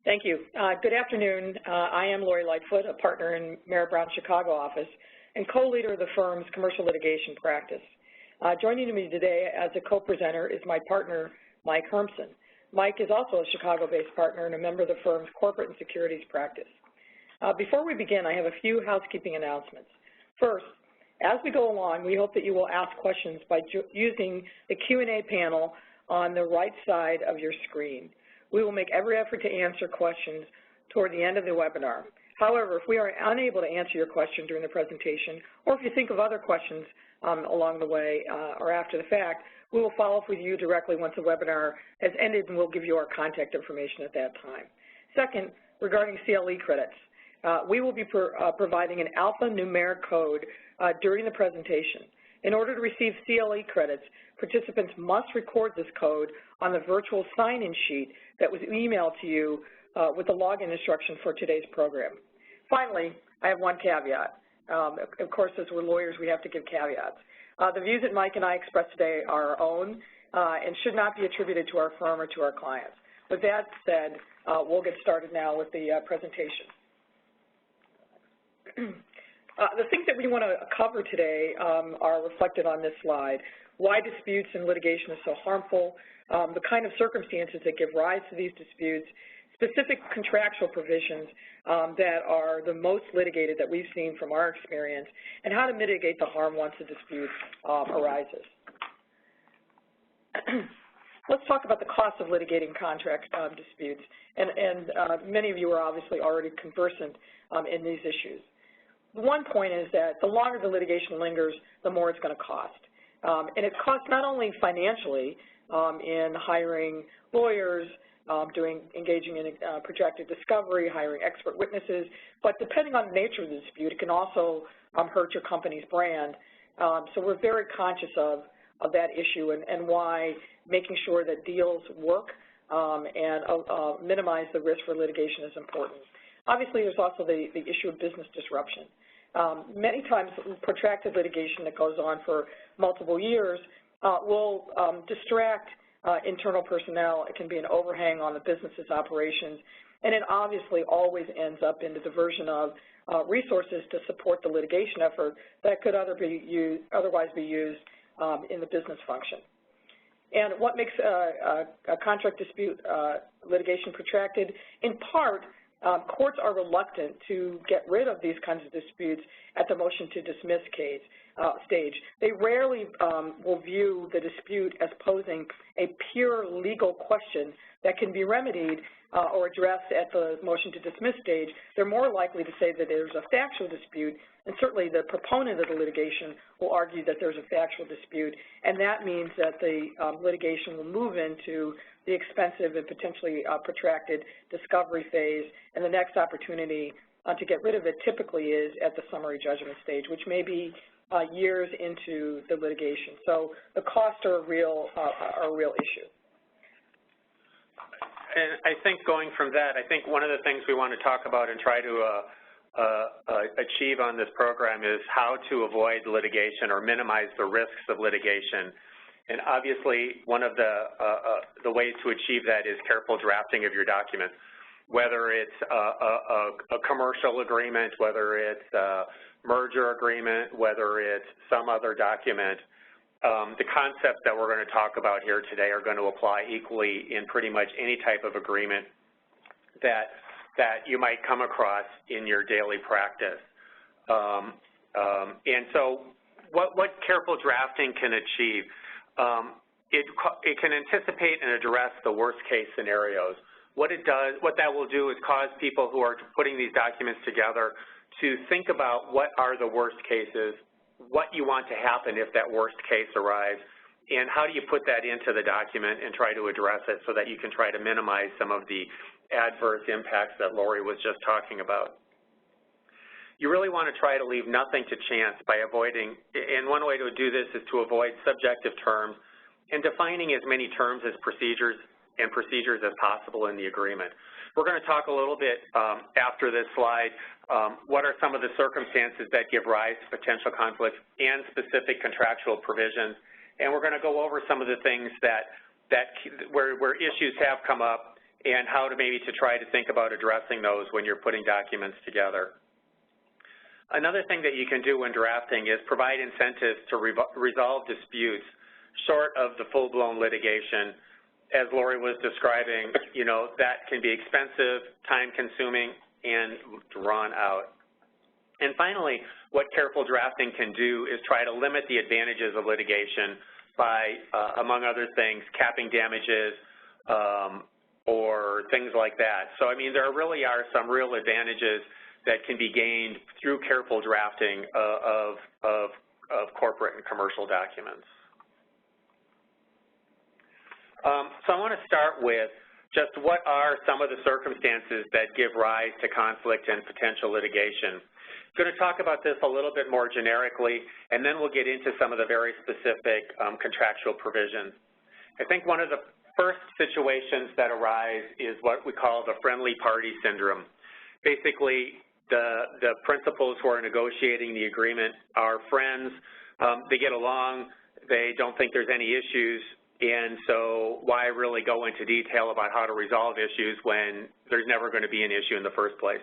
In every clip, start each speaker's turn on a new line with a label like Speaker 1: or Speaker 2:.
Speaker 1: Thank you. Good afternoon. I am Lori Lightfoot, a partner in Merritt Brown Chicago office and co-leader of the firm's commercial litigation practice. Joining me today as a co-presenter is my partner, Mike Hermsen. Mike is also a Chicago-based partner and a member of the firm's corporate and securities practice. Before we begin, I have a few housekeeping announcements. First, as we go along, we hope that you will ask questions by using the Q&A panel on the right side of your screen. We will make every effort to answer questions toward the end of the webinar. However, if we are unable to answer your question during the presentation, or if you think of other questions along the way or after the fact, we will follow up with you directly once the webinar has ended, and we'll give you our contact information at that time. Second, regarding CLE credits, we will be providing an alphanumeric code during the presentation. In order to receive CLE credits, participants must record this code on the virtual sign-in sheet that was emailed to you with the login instruction for today's program. Finally, I have one caveat. Of course, as we're lawyers, we have to give caveats. The views that Mike and I express today are our own and should not be attributed to our firm or to our clients. With that said, we'll get started now with the presentation. The things that we want to cover today are reflected on this slide. Why disputes and litigation is so harmful, the kind of circumstances that give rise to these disputes, specific contractual provisions that are the most litigated that we've seen from our experience, and how to mitigate the harm once a dispute arises. Let's talk about the cost of litigating contract disputes, and many of you are obviously already conversant in these issues. One point is that the longer the litigation lingers, the more it's going to cost. And it costs not only financially in hiring lawyers, engaging in protracted discovery, hiring expert witnesses, but depending on the nature of the dispute, it can also hurt your company's brand. So we're very conscious of that issue and why making sure that deals work and minimize the risk for litigation is important. Obviously, there's also the issue of business disruption. Many times, protracted litigation that goes on for multiple years will distract internal personnel. It can be an overhang on the business's operations, and it obviously always ends up in the diversion of resources to support the litigation effort that could otherwise be used in the business function. And what makes a contract dispute litigation protracted? In part, courts are reluctant to get rid of these kinds of disputes at the motion to dismiss stage. They rarely will view the dispute as posing a pure legal question that can be remedied or addressed at the motion to dismiss stage. They're more likely to say that there's a factual dispute, and certainly the proponent of the litigation will argue that there's a factual dispute, and that means that the litigation will move into the expensive and potentially protracted discovery phase, and the next opportunity to get rid of it typically is at the summary judgment stage, which may be years into the litigation. So the costs are a real issue.
Speaker 2: And I think going from that, I think one of the things we want to talk about and try to achieve on this program is how to avoid litigation or minimize the risks of litigation. And obviously, one of the ways to achieve that is careful drafting of your documents, whether it's a commercial agreement, whether it's a merger agreement, whether it's some other document. The concepts that we're going to talk about here today are going to apply equally in pretty much any type of agreement that you might come across in your daily practice. And so what careful drafting can achieve, it can anticipate and address the worst case scenarios. What that will do is cause people who are putting these documents together to think about what are the worst cases, what you want to happen if that worst case arrives, and how do you put that into the document and try to address it so that you can try to minimize some of the adverse impacts that Lori was just talking about. You really want to try to leave nothing to chance by avoiding, and one way to do this is to avoid subjective terms and defining as many terms as procedures as possible in the agreement. We're going to talk a little bit after this slide, what are some of the circumstances that give rise to potential conflicts and specific contractual provisions, and we're going to go over some of the things where issues have come up and how to maybe to try to think about addressing those when you're putting documents together. Another thing that you can do when drafting is provide incentives to resolve disputes short of the full-blown litigation. As Lori was describing, you know, that can be expensive, time-consuming, and drawn out. And finally, what careful drafting can do is try to limit the advantages of litigation by, among other things, capping damages or things like that. So, I mean, there really are some real advantages that can be gained through careful drafting of corporate and commercial documents. So I want to start with just what are some of the circumstances that give rise to conflict and potential litigation. I'm going to talk about this a little bit more generically, and then we'll get into some of the very specific contractual provisions. I think one of the first situations that arise is what we call the friendly party syndrome. Basically, the principals who are negotiating the agreement are friends. They get along. They don't think there's any issues. And so why really go into detail about how to resolve issues when there's never going to be an issue in the first place?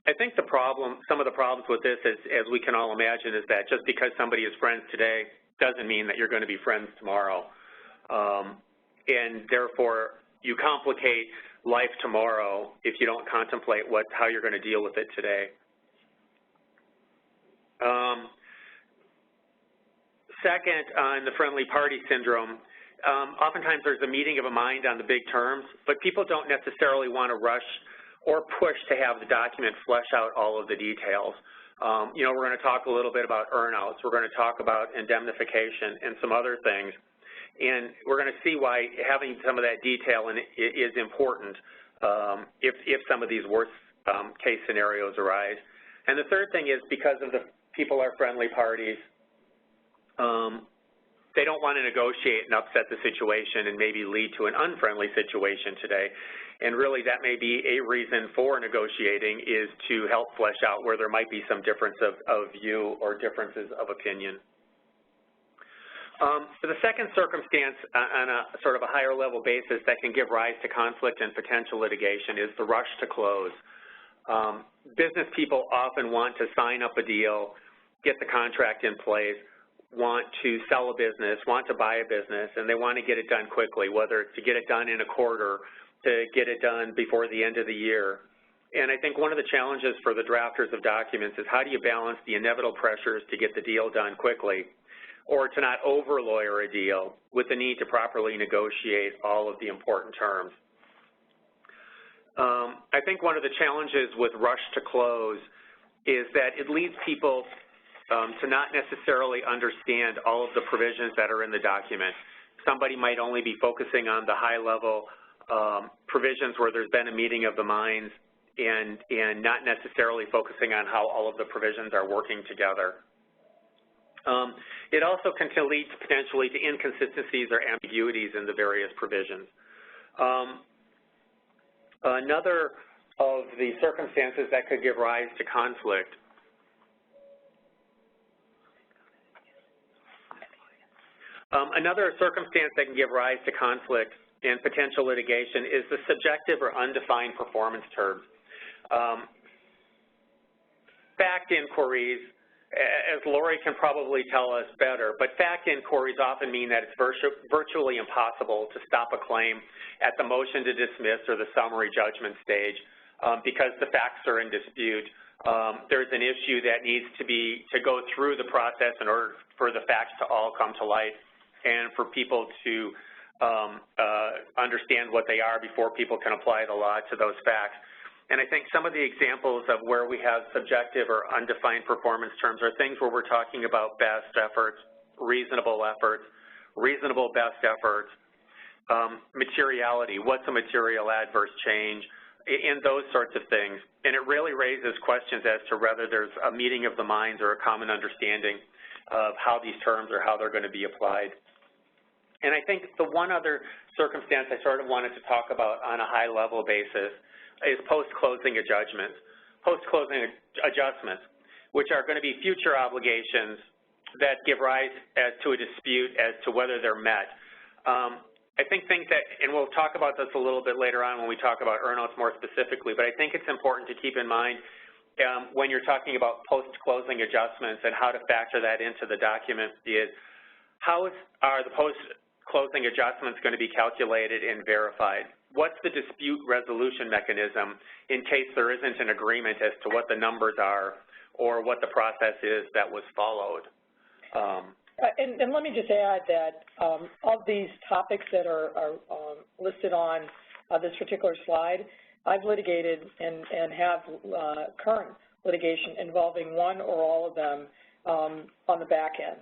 Speaker 2: I think some of the problems with this, as we can all imagine, is that just because somebody is friends today doesn't mean that you're going to be friends tomorrow. And therefore, you complicate life tomorrow if you don't contemplate how you're going to deal with it today. Second, on the friendly party syndrome, oftentimes there's a meeting of a mind on the big terms, but people don't necessarily want to rush or push to have the document flesh out all of the details. You know, we're going to talk a little bit about earnouts. We're going to talk about indemnification and some other things. And we're going to see why having some of that detail is important if some of these worst case scenarios arise. And the third thing is because of the people are friendly parties, they don't want to negotiate and upset the situation and maybe lead to an unfriendly situation today. And really that may be a reason for negotiating is to help flesh out where there might be some difference of view or differences of opinion. For the second circumstance on a sort of a higher level basis that can give rise to conflict and potential litigation is the rush to close. Business people often want to sign up a deal, get the contract in place, want to sell a business, want to buy a business, and they want to get it done quickly, whether it's to get it done in a quarter, to get it done before the end of the year. And I think one of the challenges for the drafters of documents is how do you balance the inevitable pressures to get the deal done quickly or to not over-lawyer a deal with the need to properly negotiate all of the important terms. I think one of the challenges with rush to close is that it leads people to not necessarily understand all of the provisions that are in the document. Somebody might only be focusing on the high-level provisions where there's been a meeting of the minds and not necessarily focusing on how all of the provisions are working together. It also can lead potentially to inconsistencies or ambiguities in the various provisions. Another of the circumstances that could give rise to conflict another circumstance that can give rise to conflict and potential litigation is the subjective or undefined performance terms. Fact inquiries, as Lori can probably tell us better, but fact inquiries often mean that it's virtually impossible to stop a claim at the motion to dismiss or the summary judgment stage because the facts are in dispute. There's an issue that needs to go through the process in order for the facts to all come to light and for people to understand what they are before people can apply the law to those facts. And I think some of the examples of where we have subjective or undefined performance terms are things where we're talking about best efforts, reasonable best efforts, materiality, what's a material adverse change, and those sorts of things. And it really raises questions as to whether there's a meeting of the minds or a common understanding of how these terms or how they're going to be applied. And I think the one other circumstance I sort of wanted to talk about on a high-level basis is post-closing adjustments, which are going to be future obligations that give rise to a dispute as to whether they're met. I think things that, and we'll talk about this a little bit later on when we talk about earnouts more specifically, but I think it's important to keep in mind when you're talking about post-closing adjustments and how to factor that into the document is how are the post-closing adjustments going to be calculated and verified? What's the dispute resolution mechanism in case there isn't an agreement as to what the numbers are or what the process is that was followed?
Speaker 1: And let me just add that of these topics that are listed on this particular slide, I've litigated and have current litigation involving one or all of them on the back end.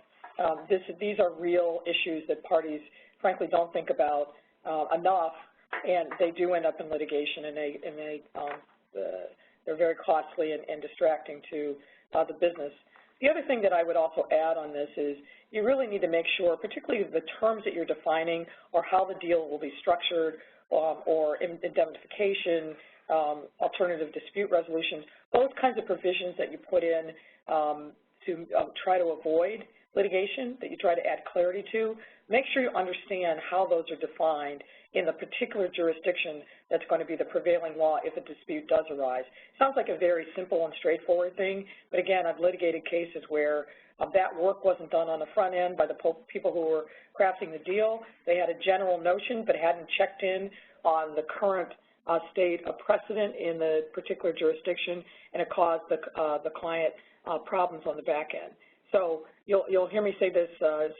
Speaker 1: These are real issues that parties, frankly, don't think about enough, and they do end up in litigation, and they're very costly and distracting to the business. The other thing that I would also add on this is you really need to make sure, particularly the terms that you're defining or how the deal will be structured or indemnification, alternative dispute resolutions, those kinds of provisions that you put in to try to avoid litigation, that you try to add clarity to, make sure you understand how those are defined in the particular jurisdiction that's going to be the prevailing law if a dispute does arise. Sounds like a very simple and straightforward thing, but again, I've litigated cases where that work wasn't done on the front end by the people who were crafting the deal. They had a general notion but hadn't checked in on the current state of precedent in the particular jurisdiction, and it caused the client problems on the back end. So you'll hear me say this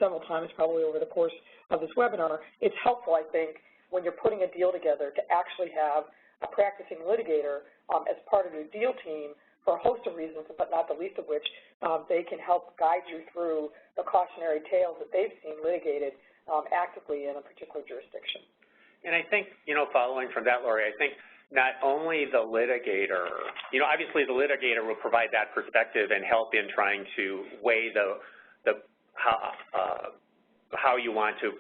Speaker 1: several times probably over the course of this webinar. It's helpful, I think, when you're putting a deal together to actually have a practicing litigator as part of your deal team for a host of reasons, but not the least of which they can help guide you through the cautionary tales that they've seen litigated actively in a particular jurisdiction.
Speaker 2: And I think, following from that, Lori, I think not only the litigator, obviously the litigator will provide that perspective and help in trying to weigh how you want to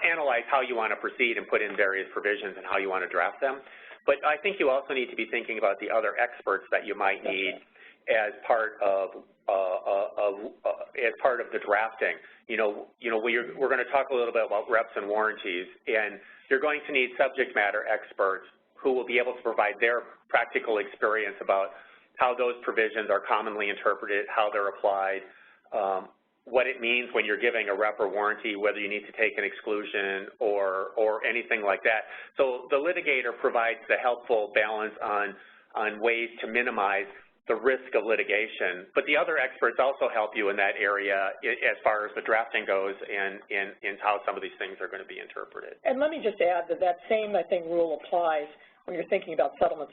Speaker 2: analyze how you want to proceed and put in various provisions and how you want to draft them. But I think you also need to be thinking about the other experts that you might need as part of the drafting. We're going to talk a little bit about reps and warranties, and you're going to need subject matter experts who will be able to provide their practical experience about how those provisions are commonly interpreted, how they're applied, what it means when you're giving a rep or warranty, whether you need to take an exclusion or anything like that. So the litigator provides the helpful balance on ways to minimize the risk of litigation, but the other experts also help you in that area as far as the drafting goes and how some of these things are going to be interpreted.
Speaker 1: And let me just add that same, I think, rule applies when you're thinking about settlement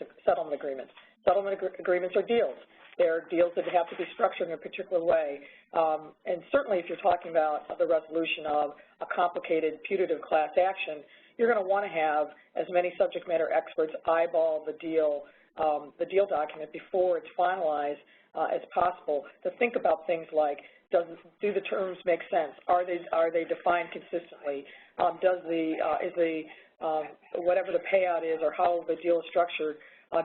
Speaker 1: agreements. Settlement agreements are deals. They're deals that have to be structured in a particular way. And certainly if you're talking about the resolution of a complicated putative class action, you're going to want to have as many subject matter experts eyeball the deal document before it's finalized as possible to think about things like, do the terms make sense? Are they defined consistently? Whatever the payout is or how the deal is structured,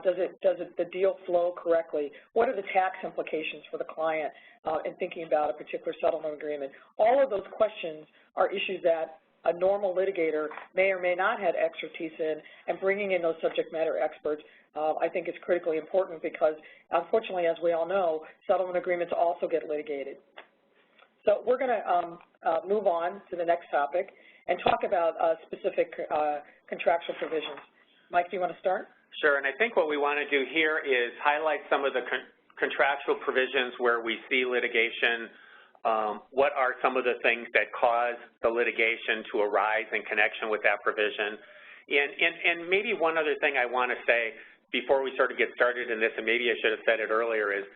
Speaker 1: does the deal flow correctly? What are the tax implications for the client in thinking about a particular settlement agreement? All of those questions are issues that a normal litigator may or may not have expertise in, and bringing in those subject matter experts I think is critically important because, unfortunately, as we all know, settlement agreements also get litigated. So we're going to move on to the next topic and talk about specific contractual provisions. Mike, do you want to start?
Speaker 2: Sure, and I think what we want to do here is highlight some of the contractual provisions where we see litigation. What are some of the things that cause the litigation to arise in connection with that provision? And maybe one other thing I want to say before we sort of get started in this, and maybe I should have said it earlier, is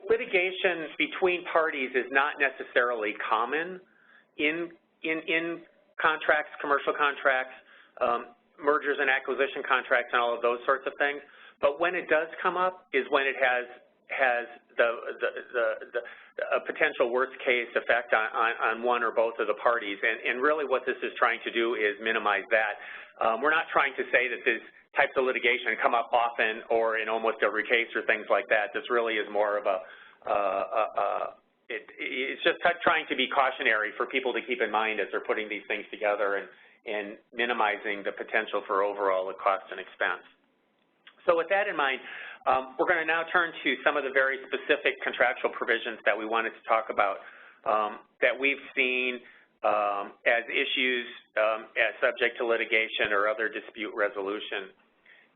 Speaker 2: litigation between parties is not necessarily common in contracts, commercial contracts, mergers and acquisition contracts, and all of those sorts of things. But when it does come up is when it has a potential worst case effect on one or both of the parties. And really what this is trying to do is minimize that. We're not trying to say that these types of litigation come up often or in almost every case or things like that. This really is more of it's just trying to be cautionary for people to keep in mind as they're putting these things together and minimizing the potential for overall cost and expense. So with that in mind, we're going to now turn to some of the very specific contractual provisions that we wanted to talk about that we've seen as issues as subject to litigation or other dispute resolution.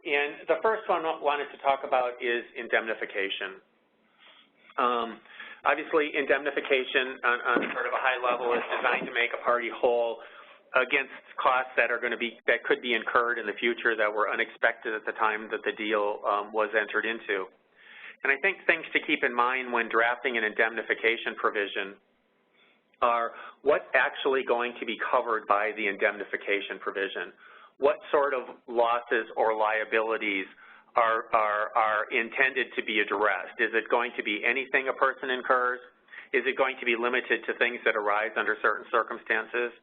Speaker 2: And the first one I wanted to talk about is indemnification. Obviously, indemnification on sort of a high level is designed to make a party whole against costs that could be incurred in the future that were unexpected at the time that the deal was entered into. And I think things to keep in mind when drafting an indemnification provision are what's actually going to be covered by the indemnification provision. What sort of losses or liabilities are intended to be addressed? Is it going to be anything a person incurs? Is it going to be limited to things that arise under certain circumstances?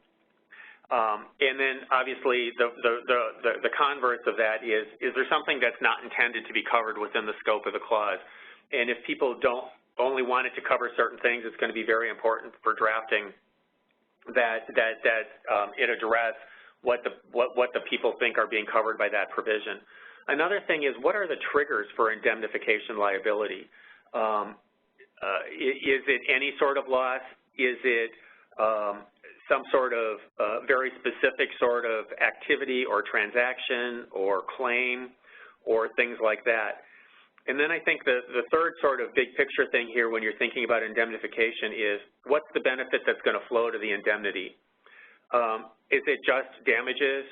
Speaker 2: And then obviously the converse of that is there something that's not intended to be covered within the scope of the clause? And if people don't only want it to cover certain things, it's going to be very important for drafting that it address what the people think are being covered by that provision. Another thing is, what are the triggers for indemnification liability? Is it any sort of loss? Is it some sort of very specific sort of activity or transaction or claim or things like that? And then I think the third sort of big picture thing here when you're thinking about indemnification is, what's the benefit that's going to flow to the indemnity? Is it just damages?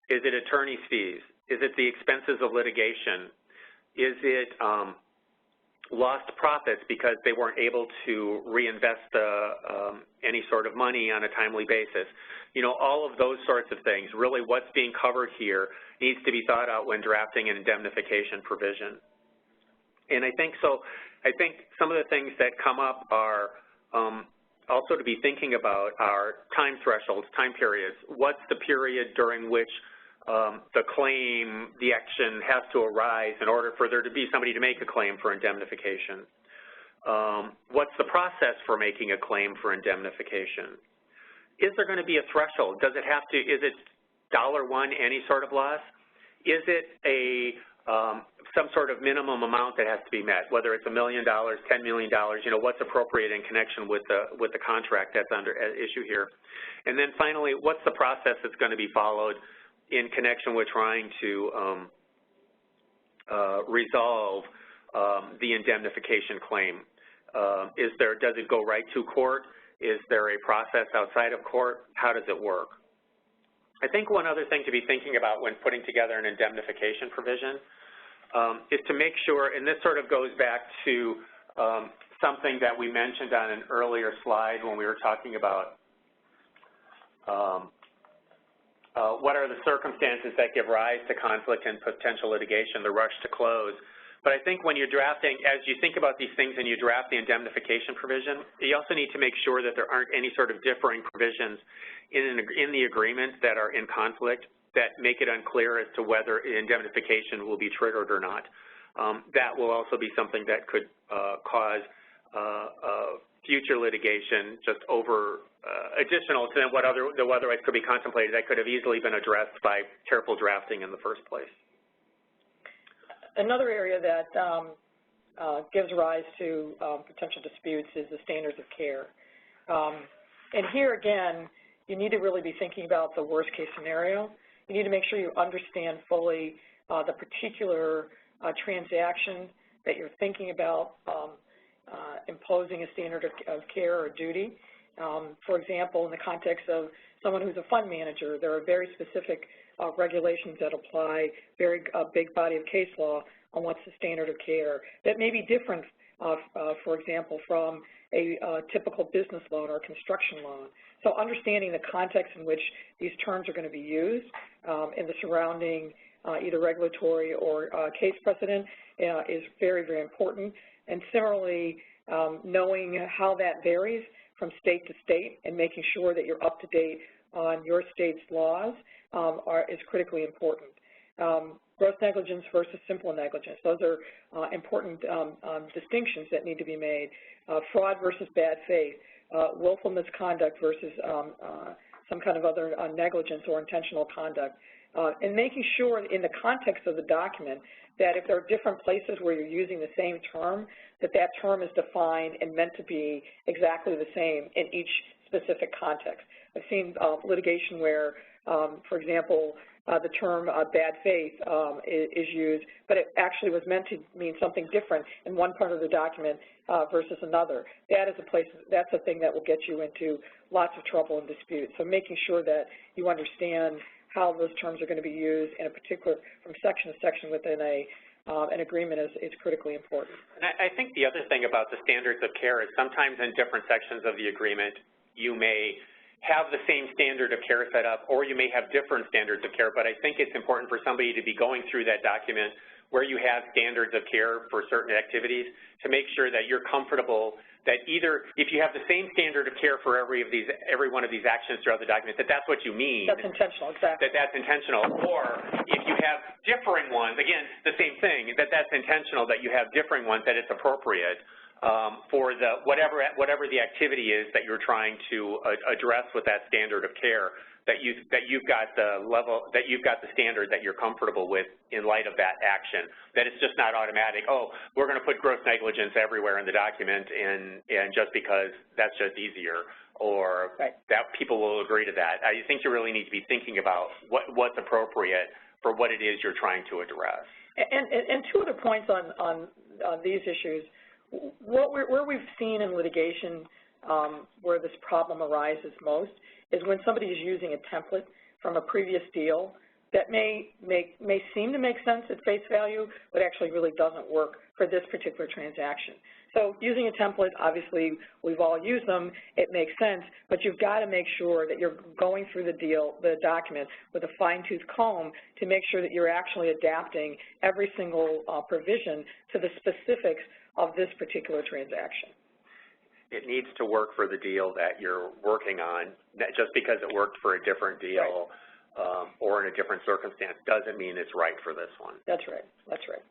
Speaker 2: Is it attorney's fees? Is it the expenses of litigation? Is it lost profits because they weren't able to reinvest any sort of money on a timely basis? You know, all of those sorts of things. Really, what's being covered here needs to be thought out when drafting an indemnification provision. And I think some of the things that come up are also to be thinking about are time thresholds, time periods. What's the period during which the claim, the action has to arise in order for there to be somebody to make a claim for indemnification? What's the process for making a claim for indemnification? Is there going to be a threshold? Does it have to, is it $1 any sort of loss? Is it some sort of minimum amount that has to be met, whether it's $1 million, $10 million, you know, what's appropriate in connection with the contract that's under issue here? And then finally, what's the process that's going to be followed in connection with trying to resolve the indemnification claim? Does it go right to court? Is there a process outside of court? How does it work? I think one other thing to be thinking about when putting together an indemnification provision is to make sure, and this sort of goes back to something that we mentioned on an earlier slide when we were talking about what are the circumstances that give rise to conflict and potential litigation, the rush to close. But I think when you're drafting, as you think about these things and you draft the indemnification provision, you also need to make sure that there aren't any sort of differing provisions in the agreement that are in conflict that make it unclear as to whether indemnification will be triggered or not. That will also be something that could cause future litigation just over additional to what otherwise could be contemplated that could have easily been addressed by careful drafting in the first place.
Speaker 1: Another area that gives rise to potential disputes is the standards of care. And here again, you need to really be thinking about the worst case scenario. You need to make sure you understand fully the particular transaction that you're thinking about imposing a standard of care or duty. For example, in the context of someone who's a fund manager, there are very specific regulations that apply, very big body of case law on what's the standard of care that may be different, for example, from a typical business loan or construction loan. So understanding the context in which these terms are going to be used in the surrounding either regulatory or case precedent is very, very important. And similarly, knowing how that varies from state to state and making sure that you're up to date on your state's laws is critically important. Gross negligence versus simple negligence. Those are important distinctions that need to be made. Fraud versus bad faith. Willful misconduct versus some kind of other negligence or intentional conduct. And making sure in the context of the document that if there are different places where you're using the same term, that that term is defined and meant to be exactly the same in each specific context. I've seen litigation where, for example, the term bad faith is used, but it actually was meant to mean something different in one part of the document versus another. That is a place, that's a thing that will get you into lots of trouble and dispute. So making sure that you understand how those terms are going to be used in a particular, from section to section within an agreement is critically important.
Speaker 2: And I think the other thing about the standards of care is sometimes in different sections of the agreement you may have the same standard of care set up, or you may have different standards of care, but I think it's important for somebody to be going through that document where you have standards of care for certain activities to make sure that you're comfortable that either, if you have the same standard of care for every one of these actions throughout the document, that that's what you mean.
Speaker 1: That's intentional, exactly.
Speaker 2: That's intentional. Or if you have differing ones, again, the same thing, that's intentional, that you have differing ones, that it's appropriate for the whatever the activity is that you're trying to address with that standard of care, that you've got the level, that you've got the standard that you're comfortable with in light of that action. That it's just not automatic. Oh, we're going to put gross negligence everywhere in the document, and just because that's just easier, or
Speaker 1: right.
Speaker 2: that people will agree to that. I think you really need to be thinking about what's appropriate for what it is you're trying to address.
Speaker 1: And two other points on these issues. Where we've seen in litigation where this problem arises most is when somebody is using a template from a previous deal that may seem to make sense at face value, but actually really doesn't work for this particular transaction. So using a template, obviously we've all used them, it makes sense, but you've got to make sure that you're going through the document with a fine-tooth comb to make sure that you're actually adapting every single provision to the specifics of this particular transaction.
Speaker 2: It needs to work for the deal that you're working on. Just because it worked for a different deal right. Or in a different circumstance doesn't mean it's right for this one.
Speaker 1: That's right. That's right.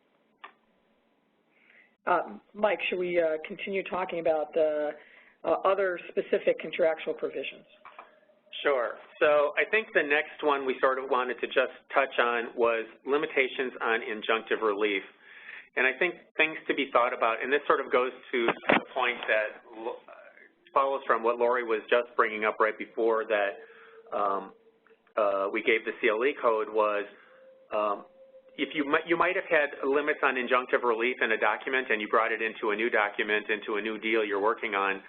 Speaker 1: Mike, should we continue talking about the other specific contractual provisions?
Speaker 2: Sure. So I think the next one we sort of wanted to just touch on was limitations on injunctive relief. And I think things to be thought about, and this sort of goes to the point that follows from what Lori was just bringing up right before that we gave the CLE code was if you might have had limits on injunctive relief in a document and you brought it into a new document, into a new deal you're working on,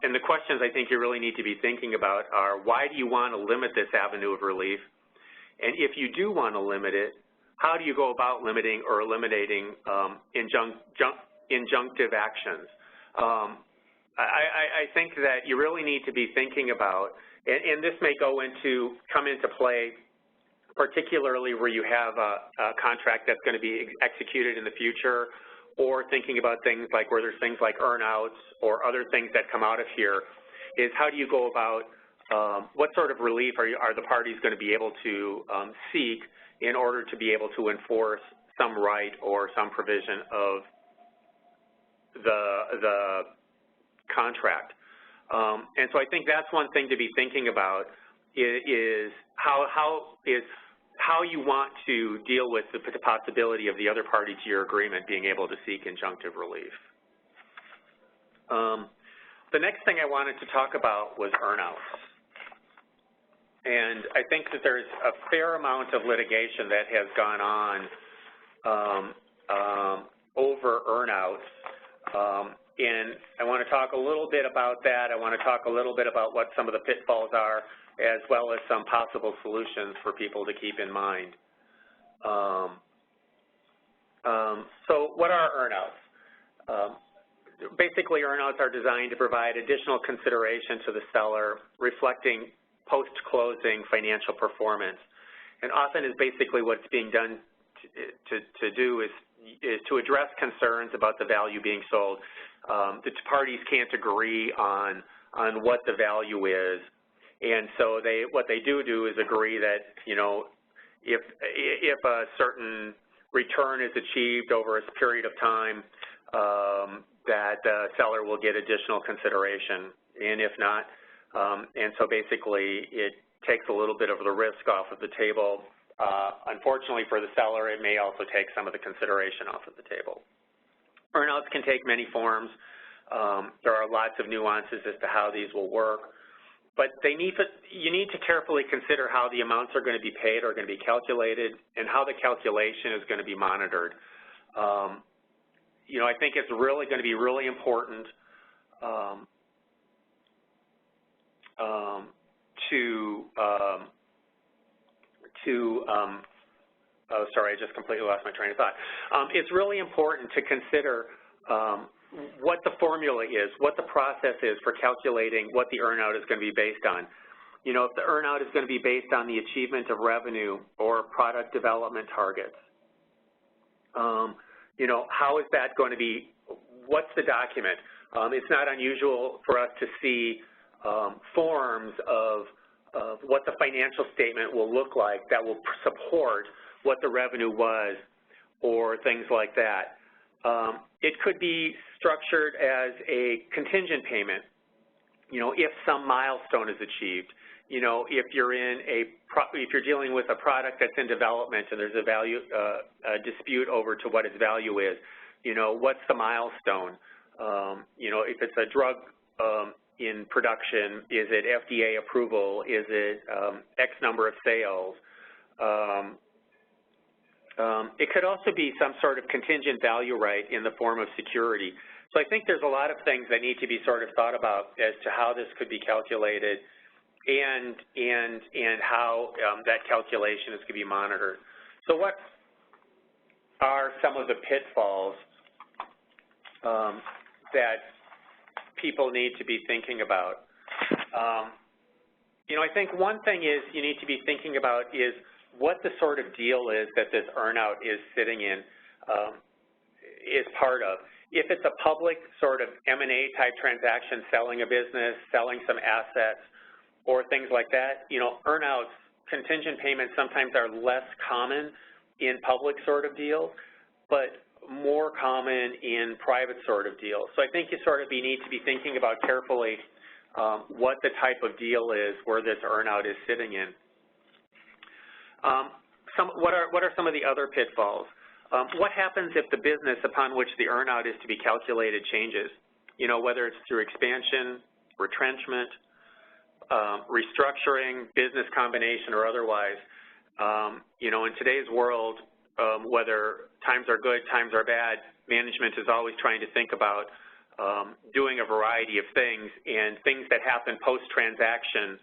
Speaker 2: and the questions I think you really need to be thinking about are why do you want to limit this avenue of relief? And if you do want to limit it, how do you go about limiting or eliminating injunctive actions? I think that you really need to be thinking about, and this may come into play particularly where you have a contract that's going to be executed in the future, or thinking about things like where there's things like earn-outs or other things that come out of here, is how do you go about what sort of relief are the parties going to be able to seek in order to be able to enforce some right or some provision of the contract. And so I think that's one thing to be thinking about is how you want to deal with the possibility of the other party to your agreement being able to seek injunctive relief. The next thing I wanted to talk about was earn-outs. And I think that there's a fair amount of litigation that has gone on over earn-outs. And I want to talk a little bit about that. I want to talk a little bit about what some of the pitfalls are, as well as some possible solutions for people to keep in mind. So what are earn-outs? Basically, earn-outs are designed to provide additional consideration to the seller, reflecting post-closing financial performance. And often is basically what's being done to do is to address concerns about the value being sold. The parties can't agree on what the value is, and so what they do is agree that, you know, if a certain return is achieved over a period of time, that the seller will get additional consideration, and if not, and so basically it takes a little bit of the risk off of the table. Unfortunately for the seller, it may also take some of the consideration off of the table. Earnouts can take many forms. There are lots of nuances as to how these will work, but you need to carefully consider how the amounts are going to be paid are going to be calculated and how the calculation is going to be monitored. I think it's really going to be really important oh, sorry, I just completely lost my train of thought. It's really important to consider what the formula is, what the process is for calculating what the earnout is going to be based on. If the earnout is going to be based on the achievement of revenue or product development targets, how is that going to be, what's the document? It's not unusual for us to see forms of what the financial statement will look like that will support what the revenue was or things like that. It could be structured as a contingent payment, if some milestone is achieved. If you're dealing with a product that's in development and there's a dispute over to what its value is, what's the milestone? If it's a drug in production, is it FDA approval? Is it X number of sales? It could also be some sort of contingent value right in the form of security. So I think there's a lot of things that need to be sort of thought about as to how this could be calculated and how that calculation is going to be monitored. So what are some of the pitfalls that people need to be thinking about? I think one thing is you need to be thinking about is what the sort of deal is that this earnout is sitting in, is part of. If it's a public sort of M&A type transaction, selling a business, selling some assets, or things like that, earnouts, contingent payments sometimes are less common in public sort of deals, but more common in private sort of deals. So I think you sort of need to be thinking about carefully what the type of deal is where this earnout is sitting in. What are some of the other pitfalls? What happens if the business upon which the earnout is to be calculated changes? Whether it's through expansion, retrenchment, restructuring, business combination, or otherwise. In today's world, whether times are good, times are bad, management is always trying to think about doing a variety of things, and things that happen post-transaction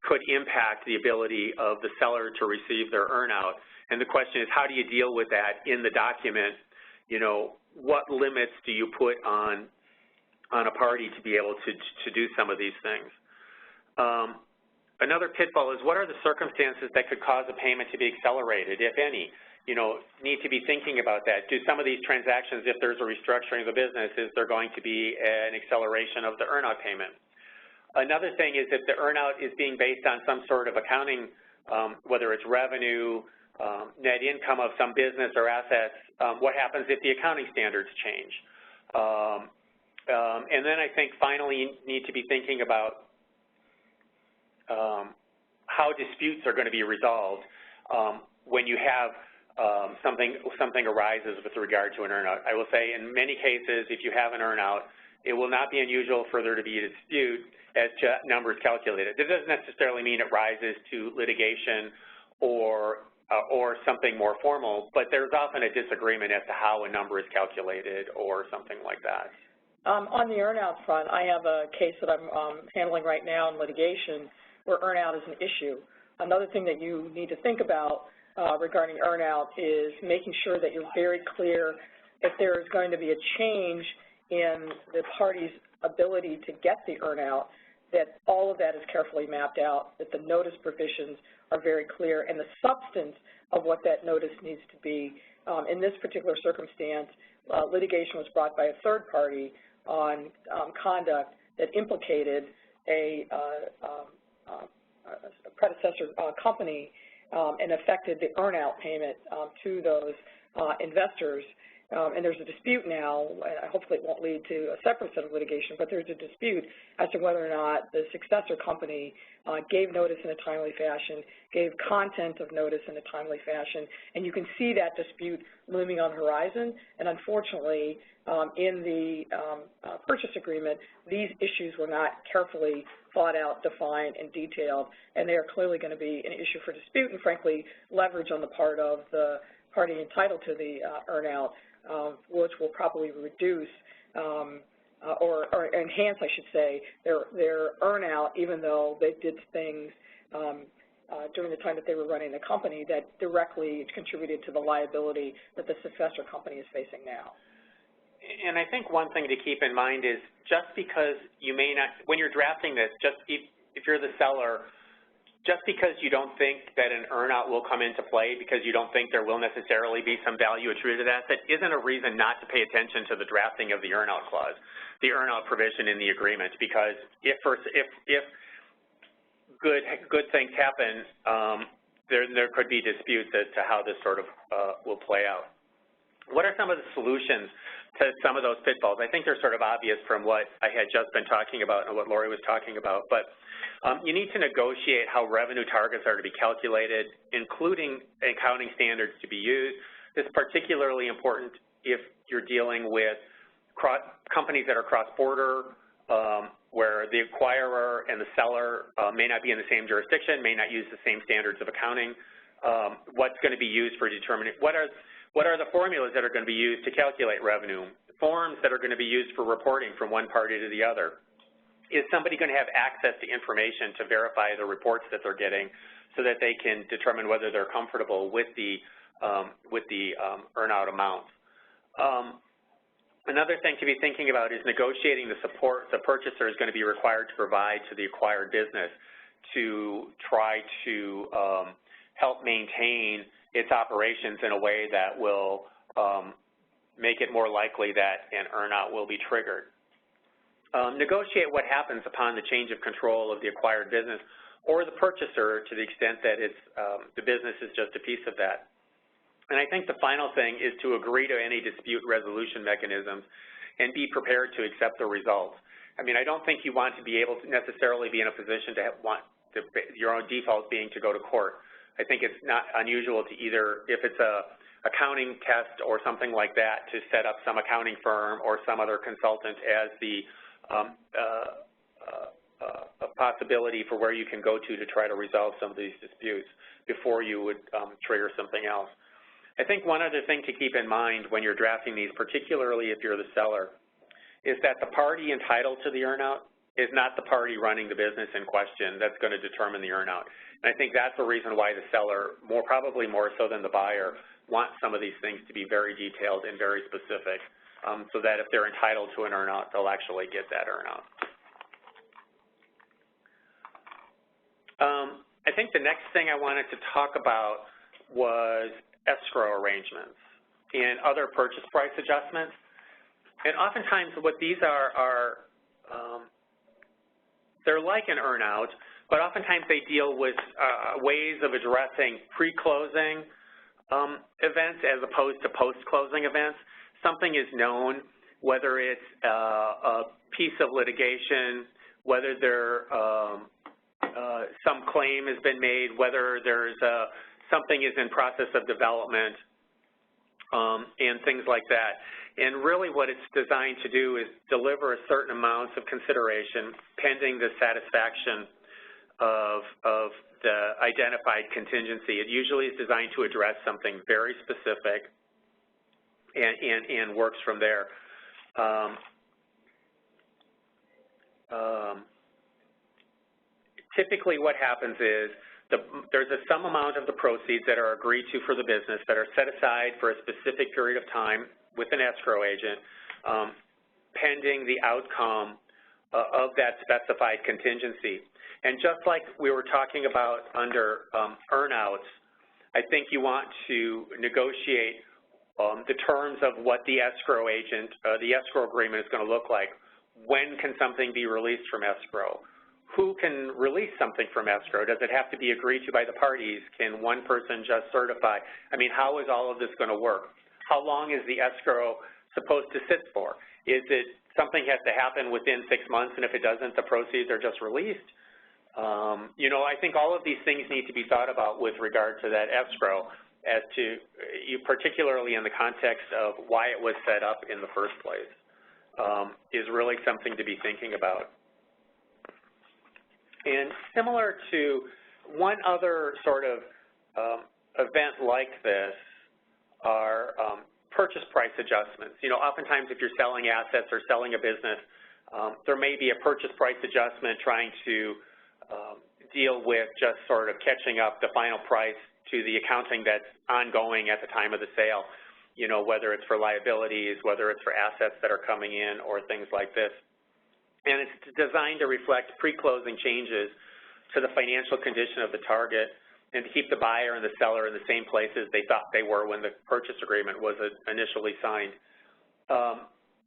Speaker 2: could impact the ability of the seller to receive their earnout. And the question is, how do you deal with that in the document? What limits do you put on a party to be able to do some of these things? Another pitfall is, what are the circumstances that could cause a payment to be accelerated, if any? Need to be thinking about that. Do some of these transactions, if there's a restructuring of the business, is there going to be an acceleration of the earnout payment? Another thing is if the earnout is being based on some sort of accounting, whether it's revenue, net income of some business or assets, what happens if the accounting standards change? And then I think finally you need to be thinking about how disputes are going to be resolved when you have something arises with regard to an earnout. I will say in many cases, if you have an earnout, it will not be unusual for there to be a dispute as to numbers calculated. This doesn't necessarily mean it rises to litigation or something more formal, but there's often a disagreement as to how a number is calculated or something like that.
Speaker 1: On the earnout front, I have a case that I'm handling right now in litigation where earnout is an issue. Another thing that you need to think about regarding earnout is making sure that you're very clear if there is going to be a change in the party's ability to get the earnout, that all of that is carefully mapped out, that the notice provisions are very clear, and the substance of what that notice needs to be. In this particular circumstance, litigation was brought by a third party on conduct that implicated a predecessor company, and affected the earn-out payment to those investors. And there's a dispute now, and hopefully it won't lead to a separate set of litigation, but there's a dispute as to whether or not the successor company gave notice in a timely fashion, gave content of notice in a timely fashion, and you can see that dispute looming on the horizon. And unfortunately, in the purchase agreement, these issues were not carefully thought out, defined, and detailed, and they are clearly going to be an issue for dispute and, frankly, leverage on the part of the party entitled to the earn-out, which will probably reduce or enhance, I should say, their earn-out, even though they did things during the time that they were running the company that directly contributed to the liability that the successor company is facing now.
Speaker 2: And I think one thing to keep in mind is just because you may not, when you're drafting this, just if you're the seller, just because you don't think that an earn-out will come into play because you don't think there will necessarily be some value attributed to that, that isn't a reason not to pay attention to the drafting of the earn-out clause, the earn-out provision in the agreement, because if good things happen, there could be disputes as to how this sort of will play out. What are some of the solutions to some of those pitfalls? I think they're sort of obvious from what I had just been talking about and what Lori was talking about, but you need to negotiate how revenue targets are to be calculated, including accounting standards to be used. This is particularly important if you're dealing with companies that are cross-border, where the acquirer and the seller may not be in the same jurisdiction, may not use the same standards of accounting. What's going to be used for determining, what are the formulas that are going to be used to calculate revenue, forms that are going to be used for reporting from one party to the other. Is somebody going to have access to information to verify the reports that they're getting so that they can determine whether they're comfortable with the earn-out amounts? Another thing to be thinking about is negotiating the support the purchaser is going to be required to provide to the acquired business to try to help maintain its operations in a way that will make it more likely that an earn-out will be triggered. Negotiate what happens upon the change of control of the acquired business or the purchaser to the extent that it's, the business is just a piece of that. And I think the final thing is to agree to any dispute resolution mechanisms and be prepared to accept the results. I mean, I don't think you want to be able to necessarily be in a position to your own default being to go to court. I think it's not unusual to either, if it's a accounting test or something like that, to set up some accounting firm or some other consultant as the a possibility for where you can go to try to resolve some of these disputes before you would trigger something else. I think one other thing to keep in mind when you're drafting these, particularly if you're the seller, is that the party entitled to the earn-out is not the party running the business in question that's going to determine the earn-out. And I think that's the reason why the seller, probably more so than the buyer, wants some of these things to be very detailed and very specific so that if they're entitled to an earn-out, they'll actually get that earn-out. I think the next thing I wanted to talk about was escrow arrangements and other purchase price adjustments. And oftentimes what these are they're like an earn-out, but oftentimes they deal with ways of addressing pre-closing events as opposed to post-closing events. Something is known, whether it's a piece of litigation, whether some claim has been made, whether there's something is in process of development, and things like that. And really what it's designed to do is deliver a certain amounts of consideration pending the satisfaction of the identified contingency. It usually is designed to address something very specific and works from there. Typically what happens is there's some amount of the proceeds that are agreed to for the business that are set aside for a specific period of time with an escrow agent pending the outcome of that specified contingency. And just like we were talking about under earn-outs, I think you want to negotiate the terms of what the escrow agent, the escrow agreement is going to look like. When can something be released from escrow? who can release something from escrow? Does it have to be agreed to by the parties? Can one person just certify? I mean, how is all of this going to work? How long is the escrow supposed to sit for? Is it something has to happen within 6 months, and if it doesn't, the proceeds are just released? You know, I think all of these things need to be thought about with regard to that escrow, as to, particularly in the context of why it was set up in the first place, is really something to be thinking about. And similar to one other sort of event like this are purchase price adjustments. You know, oftentimes if you're selling assets or selling a business, there may be a purchase price adjustment trying to deal with just sort of catching up the final price to the accounting that's ongoing at the time of the sale, you know, whether it's for liabilities, whether it's for assets that are coming in or things like this. And it's designed to reflect pre-closing changes to the financial condition of the target and to keep the buyer and the seller in the same places they thought they were when the purchase agreement was initially signed.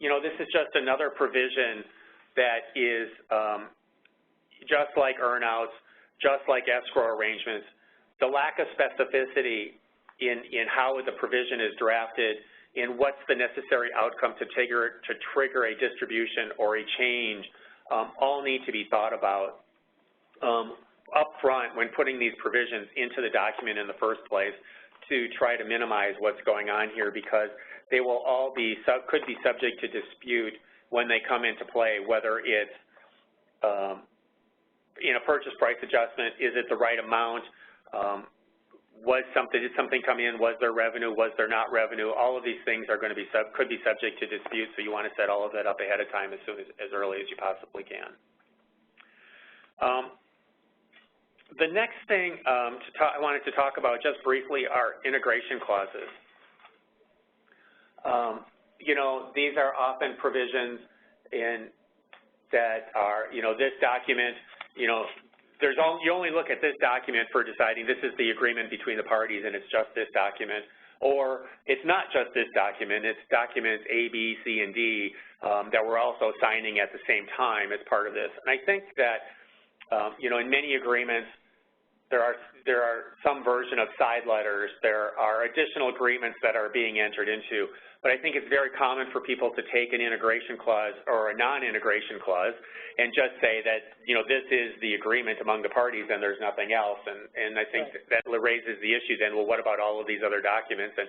Speaker 2: You know, this is just another provision that is just like earnouts, just like escrow arrangements. The lack of specificity in how the provision is drafted, in what's the necessary outcome to trigger a distribution or a change, all need to be thought about up front when putting these provisions into the document in the first place to try to minimize what's going on here, because they will all be, could be subject to dispute when they come into play, whether it's in a purchase price adjustment, is it the right amount? Did something come in? Was there revenue? Was there not revenue? All of these things are going to be could be subject to dispute, so you want to set all of that up ahead of time as early as you possibly can. The next thing I wanted to talk about just briefly are integration clauses. You know, these are often provisions that are, you know, this document, you know, you only look at this document for deciding this is the agreement between the parties and it's just this document, or it's not just this document, it's documents A, B, C, and D that we're also signing at the same time as part of this. And I think that, you know, in many agreements, there are some version of side letters, there are additional agreements that are being entered into, but I think it's very common for people to take an integration clause or a non-integration clause and just say that, you know, this is the agreement among the parties and there's nothing else. And I think that raises the issue then, well, what about all of these other documents, and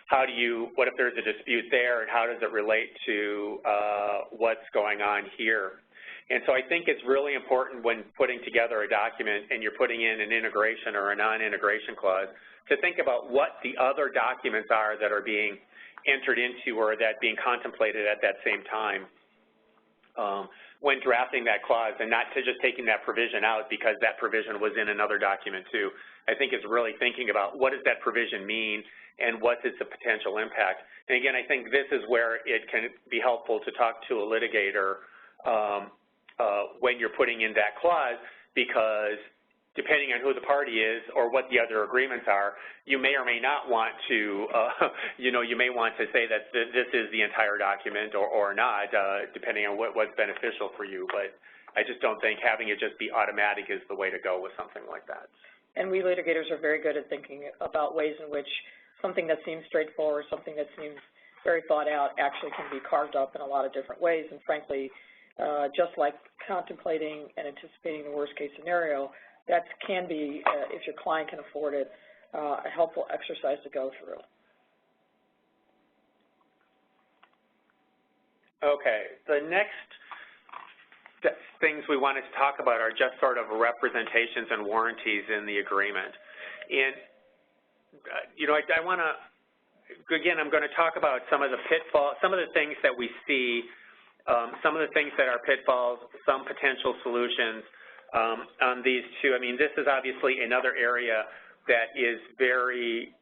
Speaker 2: how do you, what if there's a dispute there, and how does it relate to what's going on here? And so I think it's really important when putting together a document and you're putting in an integration or a non-integration clause to think about what the other documents are that are being entered into or that being contemplated at that same time when drafting that clause, and not to just taking that provision out because that provision was in another document too. I think it's really thinking about what does that provision mean and what's its potential impact. And again, I think this is where it can be helpful to talk to a litigator when you're putting in that clause, because depending on who the party is or what the other agreements are, you may or may not want to, you know, you may want to say that this is the entire document or not, depending on what's beneficial for you. But I just don't think having it just be automatic is the way to go with something like that.
Speaker 1: And we litigators are very good at thinking about ways in which something that seems straightforward, something that seems very thought out, actually can be carved up in a lot of different ways. And frankly, just like contemplating and anticipating the worst case scenario, that can be, if your client can afford it, a helpful exercise to go through. Okay, the next things we wanted to talk about are just sort of representations and warranties in the agreement. And, you know, I want to, again, I'm going to talk about some of the pitfalls, some of the things that we see, some of the things that are pitfalls, some potential solutions on these two. I mean, this is obviously another area that is very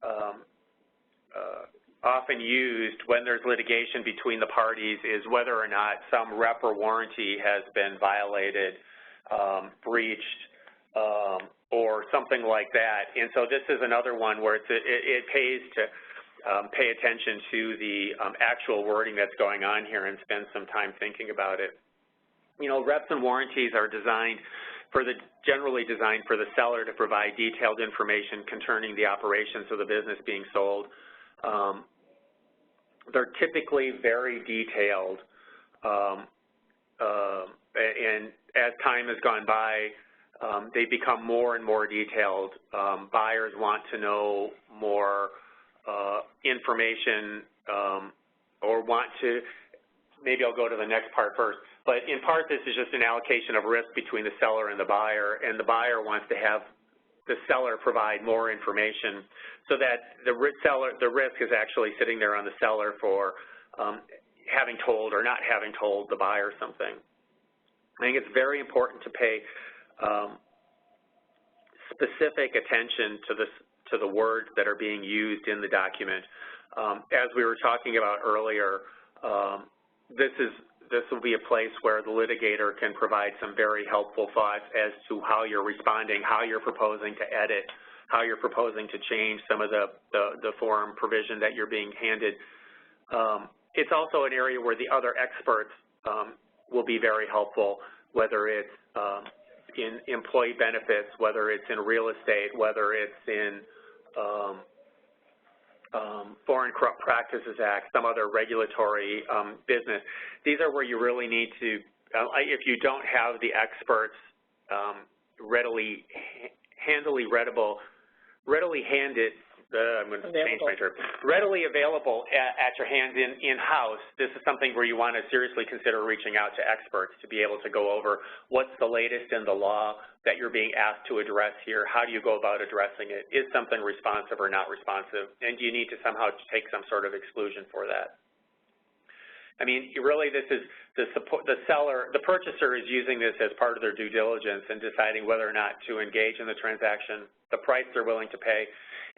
Speaker 1: often used when there's litigation between the parties, is whether or not some rep or warranty has been violated, breached, or something like that. And so this is another one where it pays to pay attention to the actual wording that's going on here and spend some time thinking about it. You know, reps and warranties are designed
Speaker 2: generally designed for the seller to provide detailed information concerning the operations of the business being sold. They're typically very detailed, and as time has gone by, they become more and more detailed. Buyers want to know more information or want to, maybe I'll go to the next part first, but in part this is just an allocation of risk between the seller and the buyer wants to have the seller provide more information so that the risk is actually sitting there on the seller for having told or not having told the buyer something. I think it's very important to pay specific attention to the words that are being used in the document. As we were talking about earlier, this will be a place where the litigator can provide some very helpful thoughts as to how you're responding, how you're proposing to edit, how you're proposing to change some of the form provision that you're being handed. It's also an area where the other experts will be very helpful, whether it's in employee benefits, whether it's in real estate, whether it's in Foreign Corrupt Practices Act, some other regulatory business. These are where you really need to, if you don't have the experts readily available at your hand in-house, this is something where you want to seriously consider reaching out to experts to be able to go over what's the latest in the law that you're being asked to address here, how do you go about addressing it, is something responsive or not responsive, and do you need to somehow take some sort of exclusion for that. I mean, really this is the purchaser is using this as part of their due diligence and deciding whether or not to engage in the transaction, the price they're willing to pay,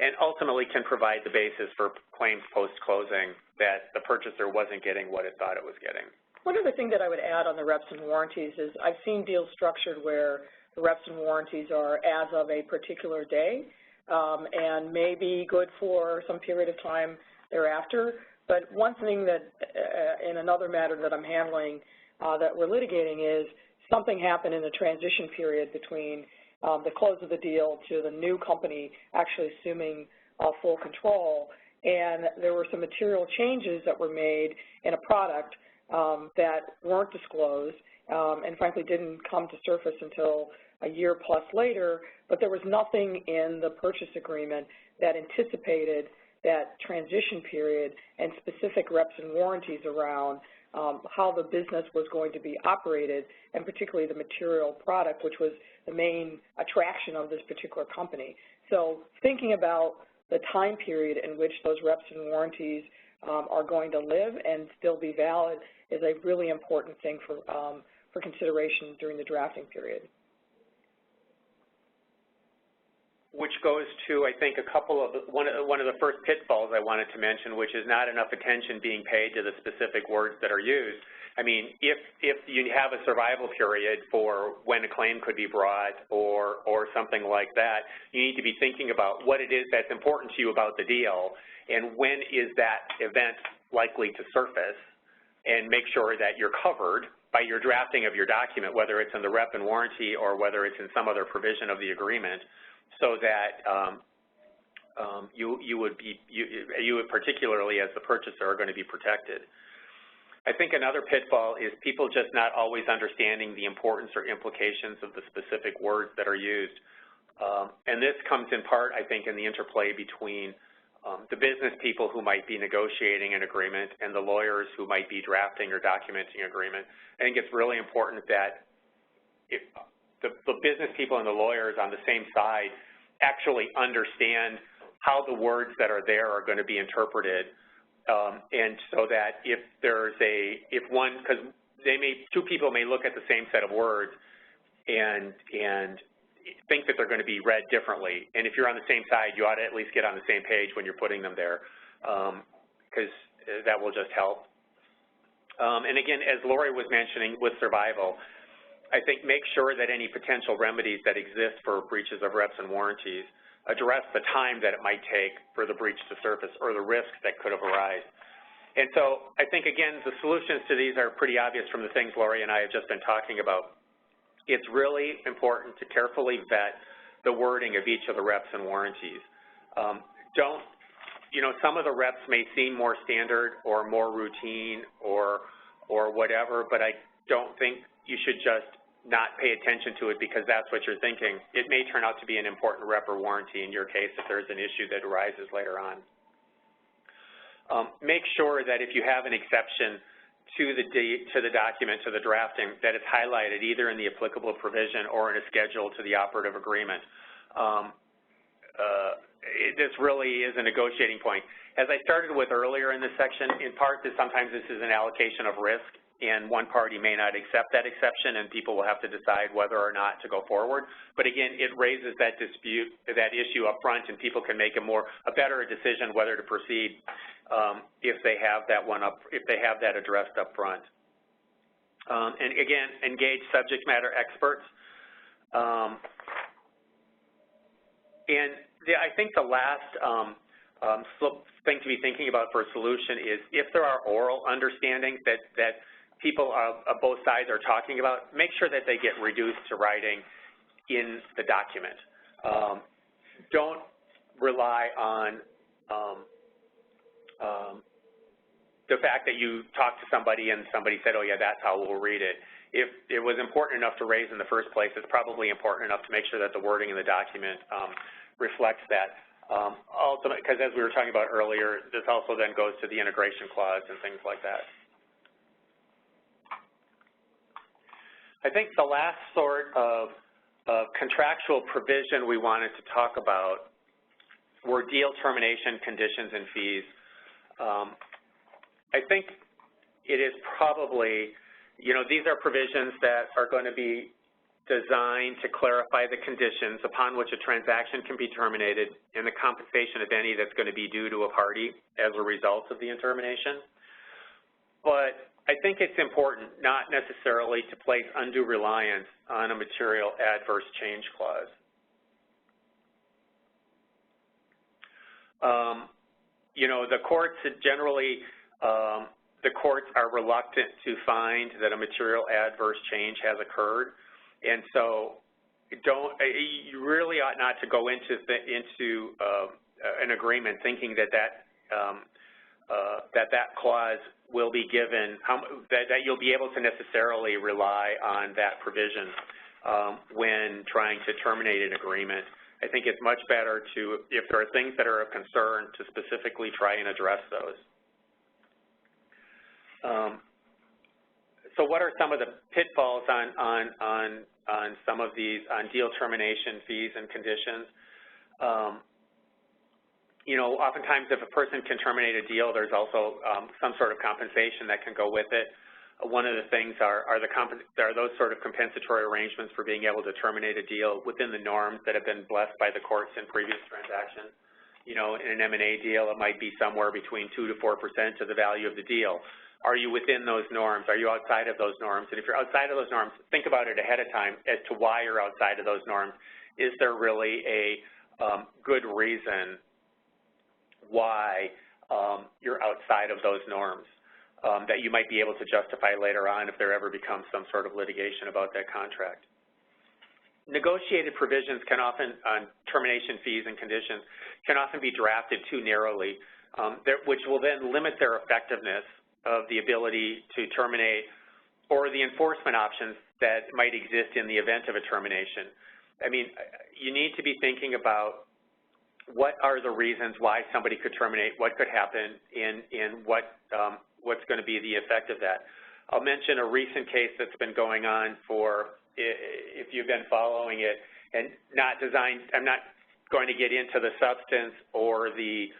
Speaker 2: and ultimately can provide the basis for claims post-closing that the purchaser wasn't getting what it thought it was getting.
Speaker 1: One other thing that I would add on the reps and warranties is I've seen deals structured where the reps and warranties are as of a particular day and may be good for some period of time thereafter. But one thing that, in another matter that I'm handling that we're litigating is something happened in the transition period between the close of the deal to the new company actually assuming full control, and there were some material changes that were made in a product that weren't disclosed and frankly didn't come to surface until a year plus later, but there was nothing in the purchase agreement that anticipated that transition period and specific reps and warranties around how the business was going to be operated, and particularly the material product, which was the main attraction of this particular company. So thinking about the time period in which those reps and warranties are going to live and still be valid is a really important thing for consideration during the drafting period.
Speaker 2: Which goes to, I think, one of the first pitfalls I wanted to mention, which is not enough attention being paid to the specific words that are used. I mean, if you have a survival period for when a claim could be brought or something like that, you need to be thinking about what it is that's important to you about the deal and when is that event likely to surface, and make sure that you're covered by your drafting of your document, whether it's in the rep and warranty or whether it's in some other provision of the agreement, so that you would particularly as the purchaser are going to be protected. I think another pitfall is people just not always understanding the importance or implications of the specific words that are used. And this comes in part, I think, in the interplay between the business people who might be negotiating an agreement and the lawyers who might be drafting or documenting an agreement. I think it's really important that the business people and the lawyers on the same side actually understand how the words that are there are going to be interpreted, and so that because two people may look at the same set of words and think that they're going to be read differently, and if you're on the same side, you ought to at least get on the same page when you're putting them there, because that will just help. And again, as Lori was mentioning with survival, I think make sure that any potential remedies that exist for breaches of reps and warranties address the time that it might take for the breach to surface or the risks that could have arisen. And so I think, again, the solutions to these are pretty obvious from the things Lori and I have just been talking about. it's really important to carefully vet the wording of each of the reps and warranties. Some of the reps may seem more standard or more routine or whatever, but I don't think you should just not pay attention to it because that's what you're thinking. It may turn out to be an important rep or warranty in your case if there's an issue that arises later on. Make sure that if you have an exception to the document, to the drafting, that it's highlighted either in the applicable provision or in a schedule to the operative agreement. This really is a negotiating point. As I started with earlier in this section, in part that sometimes this is an allocation of risk and one party may not accept that exception and people will have to decide whether or not to go forward. But again, it raises that dispute, that issue up front, and people can make a better decision whether to proceed if they have that addressed up front. And again, engage subject matter experts. I think the last thing to be thinking about for a solution is if there are oral understandings that people of both sides are talking about, make sure that they get reduced to writing in the document. Don't rely on the fact that you talked to somebody and somebody said, oh yeah, that's how we'll read it. If it was important enough to raise in the first place, it's probably important enough to make sure that the wording in the document reflects that. Ultimately, because as we were talking about earlier, this also then goes to the integration clause and things like that. I think the last sort of contractual provision we wanted to talk about were deal termination conditions and fees. I think it is probably, these are provisions that are going to be designed to clarify the conditions upon which a transaction can be terminated and the compensation, if any, that's going to be due to a party as a result of the termination. But I think it's important not necessarily to place undue reliance on a material adverse change clause. The courts generally, the courts are reluctant to find that a material adverse change has occurred. And so you really ought not to go into an agreement thinking that clause will be given, that you'll be able to necessarily rely on that provision when trying to terminate an agreement. I think it's much better to, if there are things that are of concern, to specifically try and address those. So what are some of the pitfalls on some of these, on deal termination fees and conditions? Oftentimes if a person can terminate a deal, there's also some sort of compensation that can go with it. One of the things are those sort of compensatory arrangements for being able to terminate a deal within the norms that have been blessed by the courts in previous transactions. In an M&A deal, it might be somewhere between 2 to 4% of the value of the deal. Are you within those norms? Are you outside of those norms? And if you're outside of those norms, think about it ahead of time as to why you're outside of those norms. Is there really a good reason why you're outside of those norms that you might be able to justify later on if there ever becomes some sort of litigation about that contract? Negotiated provisions can often, on termination fees and conditions, can often be drafted too narrowly, which will then limit their effectiveness of the ability to terminate or the enforcement options that might exist in the event of a termination. I mean, you need to be thinking about what are the reasons why somebody could terminate, what could happen, and what's going to be the effect of that. I'll mention a recent case that's been going on for, if you've been following it, and I'm not going to get into the substance or the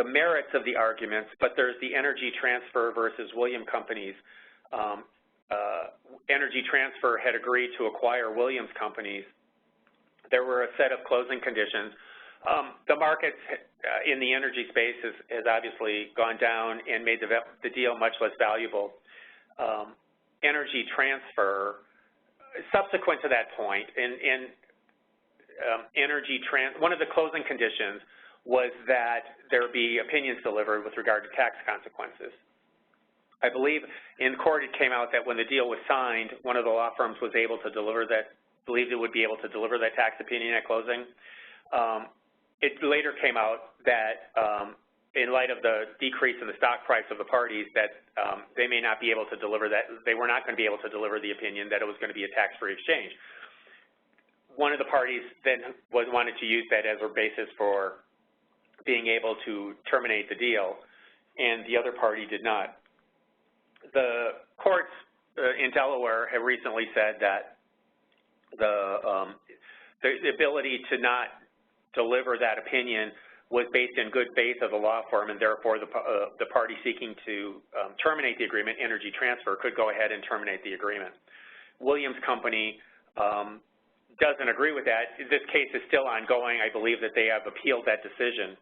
Speaker 2: merits of the arguments, but there's the Energy Transfer versus Williams Companies. Energy Transfer had agreed to acquire Williams Companies. There were a set of closing conditions. The market in the energy space has obviously gone down and made the deal much less valuable. Energy Transfer, subsequent to that point, one of the closing conditions was that there be opinions delivered with regard to tax consequences. I believe in court it came out that when the deal was signed, one of the law firms was able to deliver that, believed it would be able to deliver that tax opinion at closing. It later came out that in light of the decrease in the stock price of the parties that they may not be able to deliver that, they were not going to be able to deliver the opinion that it was going to be a tax-free exchange. One of the parties then wanted to use that as a basis for being able to terminate the deal, and the other party did not. The courts in Delaware have recently said that the ability to not deliver that opinion was based in good faith of the law firm, and therefore the party seeking to terminate the agreement, Energy Transfer, could go ahead and terminate the agreement. Williams Company doesn't agree with that. This case is still ongoing. I believe that they have appealed that decision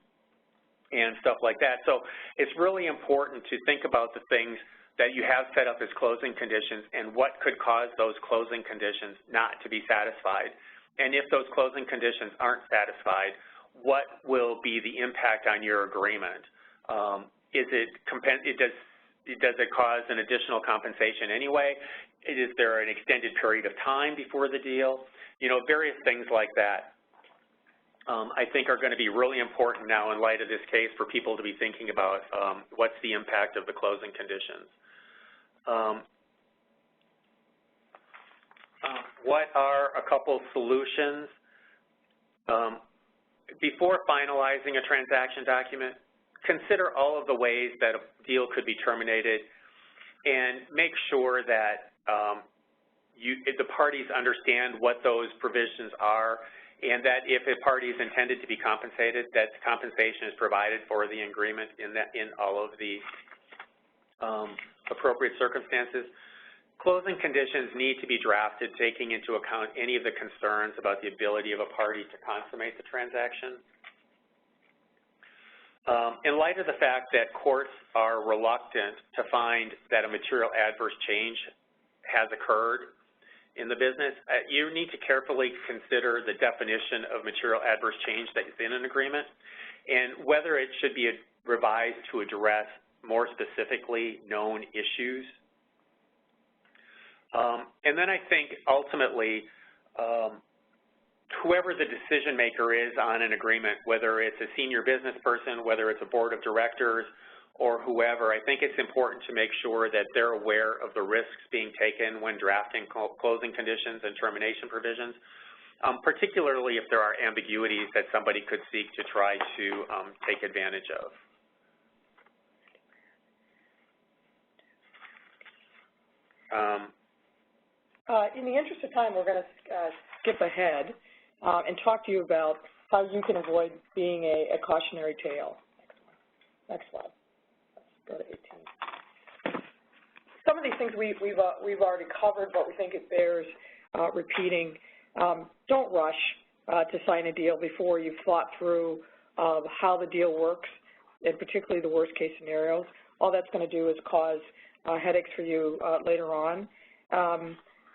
Speaker 2: and stuff like that. So it's really important to think about the things that you have set up as closing conditions and what could cause those closing conditions not to be satisfied. And if those closing conditions aren't satisfied, what will be the impact on your agreement? Does it cause an additional compensation anyway? Is there an extended period of time before the deal? You know, various things like that I think are going to be really important now in light of this case for people to be thinking about what's the impact of the closing conditions. What are a couple solutions? Before finalizing a transaction document, consider all of the ways that a deal could be terminated and make sure that the parties understand what those provisions are, and that if a party is intended to be compensated, that compensation is provided for the agreement in all of the appropriate circumstances. Closing conditions need to be drafted taking into account any of the concerns about the ability of a party to consummate the transaction. In light of the fact that courts are reluctant to find that a material adverse change has occurred in the business, you need to carefully consider the definition of material adverse change that is in an agreement and whether it should be revised to address more specifically known issues. And then I think ultimately, whoever the decision maker is on an agreement, whether it's a senior business person, whether it's a board of directors, or whoever, I think it's important to make sure that they're aware of the risks being taken when drafting closing conditions and termination provisions, particularly if there are ambiguities that somebody could seek to try to take advantage of.
Speaker 1: In the interest of time, we're going to skip ahead and talk to you about how you can avoid being a cautionary tale. Next slide. Let's go to 18. Some of these things we've already covered, but we think it bears repeating. Don't rush to sign a deal before you've thought through how the deal works, and particularly the worst case scenarios. All that's going to do is cause headaches for you later on.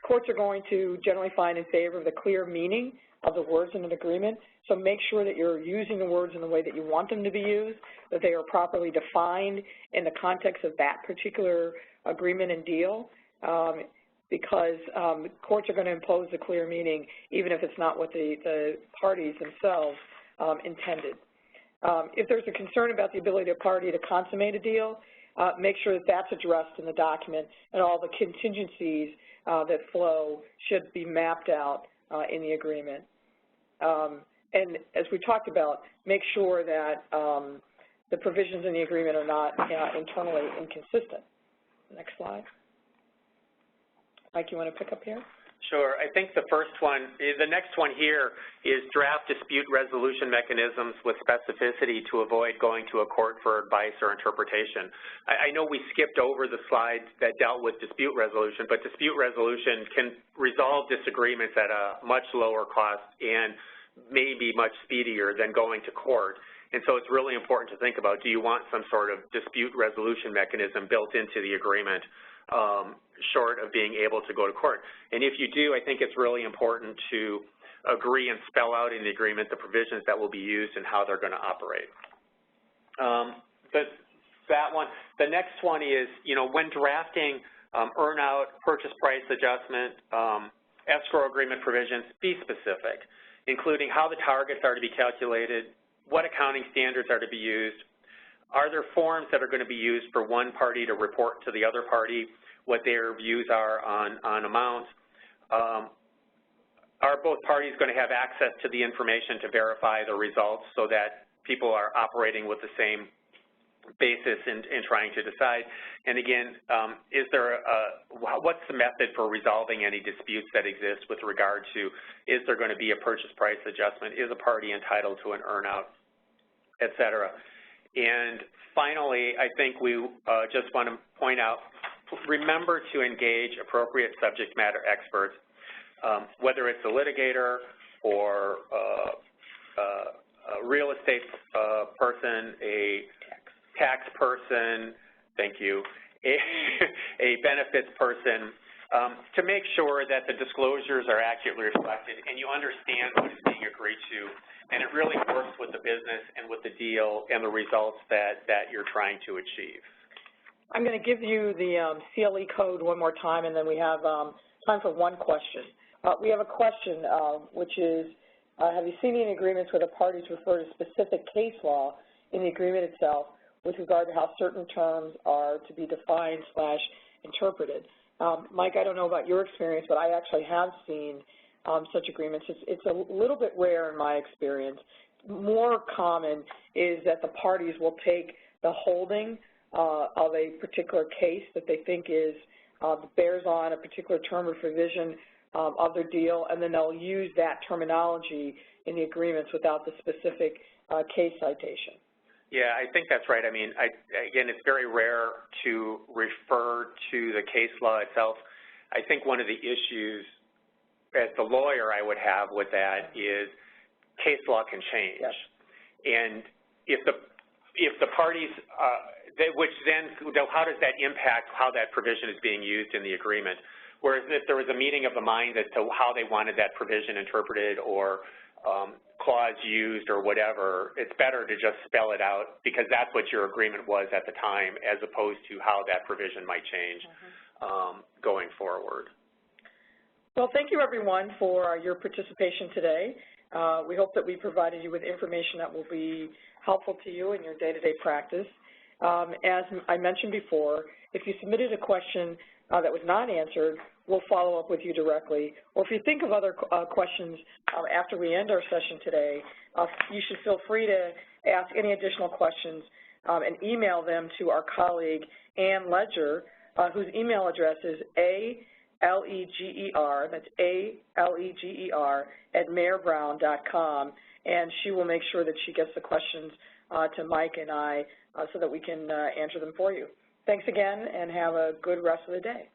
Speaker 1: Courts are going to generally find in favor of the clear meaning of the words in an agreement, so make sure that you're using the words in the way that you want them to be used, that they are properly defined in the context of that particular agreement and deal, because courts are going to impose the clear meaning even if it's not what the parties themselves intended. If there's a concern about the ability of a party to consummate a deal, make sure that that's addressed in the document, and all the contingencies that flow should be mapped out in the agreement. And as we talked about, make sure that the provisions in the agreement are not internally inconsistent. Next slide. Mike, you want to pick up here?
Speaker 2: Sure. I think the next one here is draft dispute resolution mechanisms with specificity to avoid going to a court for advice or interpretation. I know we skipped over the slide that dealt with dispute resolution, but dispute resolution can resolve disagreements at a much lower cost and may be much speedier than going to court. And so it's really important to think about, do you want some sort of dispute resolution mechanism built into the agreement short of being able to go to court? And if you do, I think it's really important to agree and spell out in the agreement the provisions that will be used and how they're going to operate. The that one. The next one is, when drafting earn-out, purchase price adjustment, escrow agreement provisions, be specific, including how the targets are to be calculated, what accounting standards are to be used, are there forms that are going to be used for one party to report to the other party what their views are on amounts, are both parties going to have access to the information to verify the results so that people are operating with the same basis in trying to decide? And again, what's the method for resolving any disputes that exist with regard to, is there going to be a purchase price adjustment, is a party entitled to an earn-out, et cetera. And finally, I think we just want to point out, remember to engage appropriate subject matter experts, whether it's a litigator or a real estate person, a tax person, thank you, a benefits person, to make sure that the disclosures are accurately reflected and you understand what is being agreed to, and it really works with the business and with the deal and the results that you're trying to achieve.
Speaker 1: I'm going to give you the CLE code one more time, and then we have time for one question. We have a question, which is, have you seen any agreements where the parties refer to specific case law in the agreement itself with regard to how certain terms are to be defined / interpreted? Mike, I don't know about your experience, but I actually have seen such agreements. It's a little bit rare in my experience. More common is that the parties will take the holding of a particular case that they think is bears on a particular term or provision of their deal, and then they'll use that terminology in the agreements without the specific case citation.
Speaker 2: Yeah, I think that's right. I mean, again, it's very rare to refer to the case law itself. I think one of the issues as the lawyer I would have with that is case law can change. Yes. And if the parties, which then, how does that impact how that provision is being used in the agreement? Whereas if there was a meeting of the mind as to how they wanted that provision interpreted or clause used or whatever, it's better to just spell it out because that's what your agreement was at the time as opposed to how that provision might change going forward.
Speaker 1: Well, thank you, everyone, for your participation today. We hope that we provided you with information that will be helpful to you in your day-to-day practice. As I mentioned before, if you submitted a question that was not answered, we'll follow up with you directly. Or if you think of other questions after we end our session today, you should feel free to ask any additional questions and email them to our colleague, Ann Ledger, whose email address is ALEGER, that's ALEGER, @mayorbrown.com, and she will make sure that she gets the questions to Mike and I so that we can answer them for you. Thanks again, and have a good rest of the day.